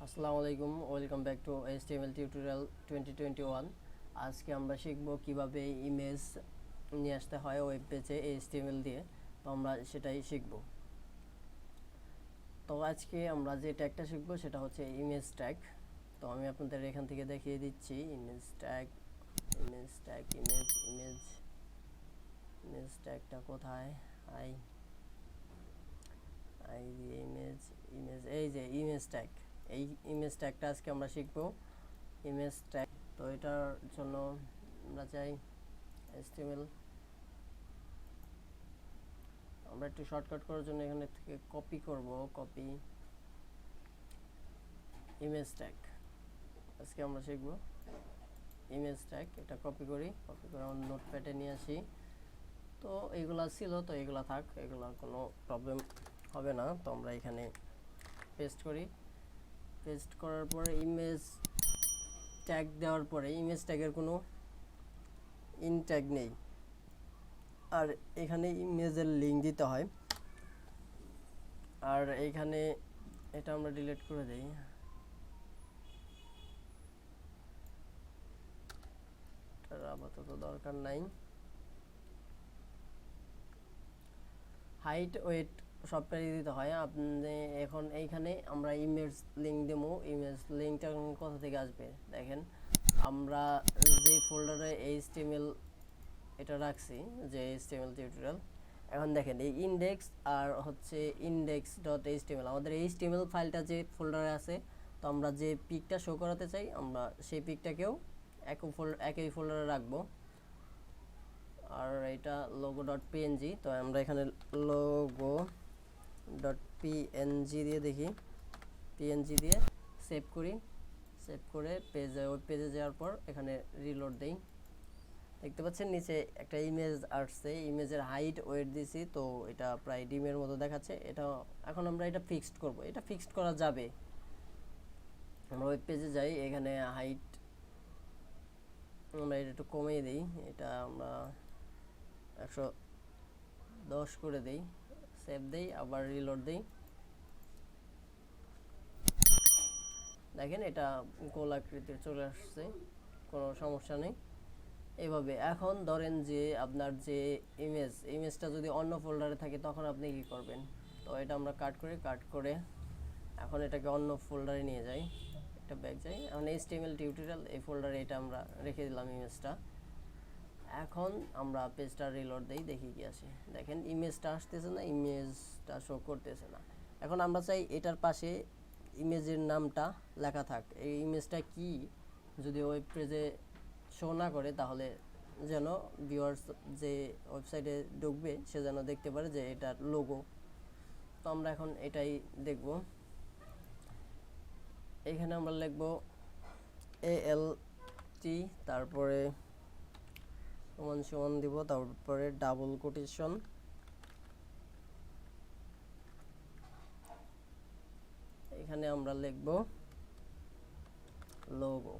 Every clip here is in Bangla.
আসসালামু আলাইকুম, welcome back to HTML tutorial 2021। আজকে আমরা শিখব কিভাবে ইমেজ নিয়ে আসতে হয় ওয়েব পেজে HTML দিয়ে। তো আমরা সেটাই শিখব। তো আজকে আমরা যে ট্যাগটা শিখব সেটা হচ্ছে ইমেজ ট্যাগ। তো আমি আপনাদের এখান থেকে দেখিয়ে দিচ্ছি ইমেজ ট্যাগ। ইমেজ ট্যাগটা কোথায়? আই আই ইমেজ এই যে ইমেজ ট্যাগ। এই ইমেজ ট্যাগটা আজকে আমরা শিখব। ইমেজ ট্যাগ, তো এটার জন্য আমরা চাই HTML। আমরা একটু শর্টকাট করার জন্য এখানে থেকে কপি করব। কপি ইমেজ ট্যাগ আজকে আমরা শিখব। ইমেজ ট্যাগ এটা কপি করে আমরা নোটপ্যাডে নিয়ে আসি। তো এইগুলা ছিল, তো এগুলা থাক, এগুলা কোনো প্রবলেম হবে না। তো আমরা এখানে পেস্ট করি। পেস্ট করার পরে ইমেজ ট্যাগ দেওয়ার পরে ইমেজ ট্যাগের কোনো ইন ট্যাগ নেই, আর এখানে ইমেজের লিঙ্ক দিতে হয়। আর এইখানে এটা আমরা ডিলিট করে দেই। এটার আপাতত দরকার নাই। হাইট ওয়েট সবটাই দিতে হয়। আপনি এখন এইখানে আমরা ইমেজ লিঙ্ক দেবো। ইমেজ লিঙ্কটা কোথা থেকে আসবে দেখেন, আমরা যে ফোল্ডারে HTML এটা রাখছি, যে HTML টিউটোরিয়াল, এখন দেখেন এই ইন্ডেক্স আর হচ্ছে index.html আমাদের HTML ফাইলটা যে ফোল্ডারে আছে। তো আমরা যে পিকটা শো করাতে চাই আমরা সেই পিকটাকেও একই ফোল্ডারে রাখবো। আর এটা logo.png, তো আমরা এখানে logo.png দিয়ে দেখি, png দিয়ে সেভ করি। সেভ করে ওয়েব পেজে যাওয়ার পর এখানে রিলোড দেই। দেখতে পাচ্ছেন নিচে একটা ইমেজ আসছে। ইমেজের হাইট ওয়েট দিছি, তো এটা প্রায় ডিমের মতো দেখাচ্ছে। এটা এখন আমরা এটা ফিক্সড করব। এটা ফিক্সড করা যাবে। আমরা ওয়েব পেজে যাই, এখানে হাইট আমরা এটা একটু কমিয়ে দিই। এটা আমরা 110 করে দেই। সেভ দেই, আবার রিলোড দেই। দেখেন এটা গোল আকৃতির চলে আসছে, কোনো সমস্যা নেই। এইভাবে এখন ধরেন যে আপনার যে ইমেজটা যদি অন্য ফোল্ডারে থাকে তখন আপনি কি করবেন? তো এটা আমরা কাট করে এখন এটাকে অন্য ফোল্ডারে নিয়ে যাই। একটা ব্যাক যাই, এখন HTML টিউটোরিয়াল এই ফোল্ডারে এটা আমরা রেখে দিলাম ইমেজটা। এখন আমরা পেজটা রিলোড দেই, দেখি কি আসে। দেখেন ইমেজটা আসতেছে না, ইমেজটা শো করতেছে না। এখন আমরা চাই এটার পাশে ইমেজের নামটা লেখা থাক। এই ইমেজটা কি যদি ওয়েব পেজে শো না করে, তাহলে যেন ভিউয়ার্স যে ওয়েবসাইটে ঢুকবে সে যেন দেখতে পারে যে এটার লোগো। তো আমরা এখন এটাই দেখব। এখানে আমরা লিখব ALT, তারপরে সমান দিব, তারপরে ডাবল কোটেশন, এখানে আমরা লিখব লোগো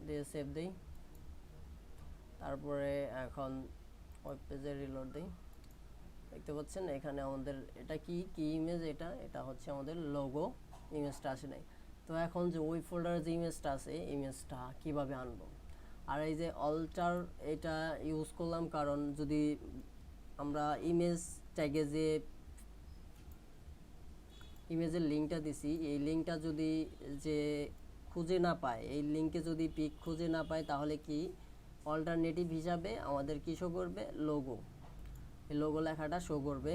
দিয়ে সেভ দেই। তারপরে এখন ওয়েব পেজে রিলোড দেই। দেখতে পাচ্ছেন এখানে আমাদের এটা কি ইমেজ, এটা হচ্ছে আমাদের লোগো। ইমেজটা আসে নাই। তো এখন যে ওই ফোল্ডারে যে ইমেজটা আছে, ইমেজটা কিভাবে আনবো? আর এই যে অল্টার এটা ইউজ করলাম কারণ যদি আমরা ইমেজ ট্যাগে যে ইমেজের লিঙ্কটা দিছি, এই লিঙ্কটা যদি যে খুঁজে না পায়, এই লিঙ্কে যদি পিক খুঁজে না পায়, তাহলে কি অল্টারনেটিভ হিসাবে আমাদের কি শো করবে? লোগো। এই লোগো লেখাটা শো করবে।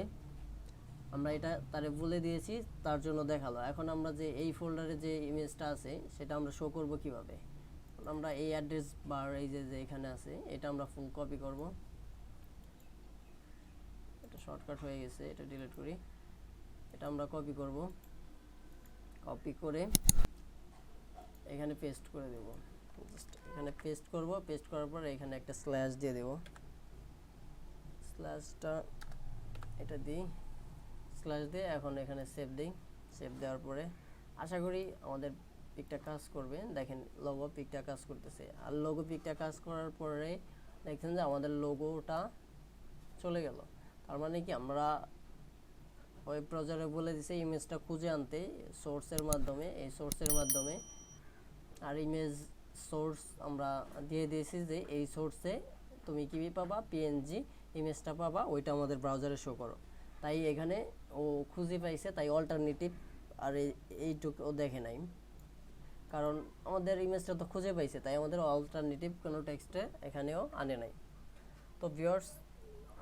আমরা এটা তারে বলে দিয়েছি, তার জন্য দেখালো। এখন আমরা যে এই ফোল্ডারে যে ইমেজটা আছে সেটা আমরা শো করব কিভাবে? আমরা এই অ্যাড্রেস বার এই যে এখানে আছে, এটা আমরা ফুল কপি করব। এটা শর্টকাট হয়ে গেছে, এটা ডিলিট করি। এটা আমরা কপি করব। কপি করে এখানে পেস্ট করে দেব। এখানে পেস্ট করব। পেস্ট করার পর এখানে একটা স্ল্যাশ দিয়ে দেব। স্ল্যাশটা এটা দিই, স্ল্যাশ দিয়ে এখন এখানে সেভ দেই। সেভ দেওয়ার পরে আশা করি আমাদের পিকটা কাজ করবে। দেখেন লোগো পিকটা কাজ করতেছে। আর লোগো পিকটা কাজ করার পরে দেখছেন যে আমাদের লোগোটা চলে গেল। তার মানে কি আমরা ওয়েব ব্রাউজারে বলে দিছে ইমেজটা খুঁজে আনতে সোর্সের মাধ্যমে, এই সোর্সের মাধ্যমে। আর ইমেজ সোর্স আমরা দিয়ে দিয়েছি যে এই সোর্সে তুমি কি পাবা, পিএনজি ইমেজটা পাবা, ওইটা আমাদের ব্রাউজারে শো করো। তাই এখানে ও খুঁজে পাইছে, তাই অল্টারনেটিভ আর এইটুকু ও দেখে নাই, কারণ আমাদের ইমেজটা তো খুঁজে পাইছে, তাই আমাদের অল্টারনেটিভ কোনো টেক্সটে এখানেও আনে নাই। তো ভিউয়ার্স,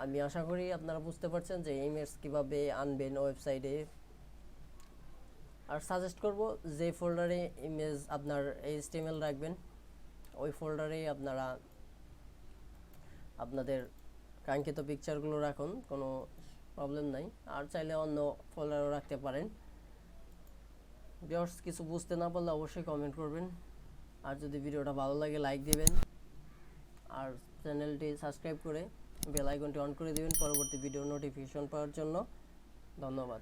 আমি আশা করি আপনারা বুঝতে পারছেন যে ইমেজ কিভাবে আনবেন ওয়েবসাইটে। আর সাজেস্ট করব যে ফোল্ডারে ইমেজ আপনার এইচটিএমএল রাখবেন, ওই ফোল্ডারেই আপনারা আপনাদের কাঙ্ক্ষিত পিকচারগুলো রাখুন, কোনো প্রবলেম নাই। আর চাইলে অন্য ফোল্ডারও রাখতে পারেন। ভিউয়ার্স, কিছু বুঝতে না পারলে অবশ্যই কমেন্ট করবেন। আর যদি ভিডিওটা ভালো লাগে লাইক দিবেন, আর চ্যানেলটি সাবস্ক্রাইব করে বেল আইকনটি অন করে দিবেন পরবর্তী ভিডিও নোটিফিকেশন পাওয়ার জন্য। ধন্যবাদ।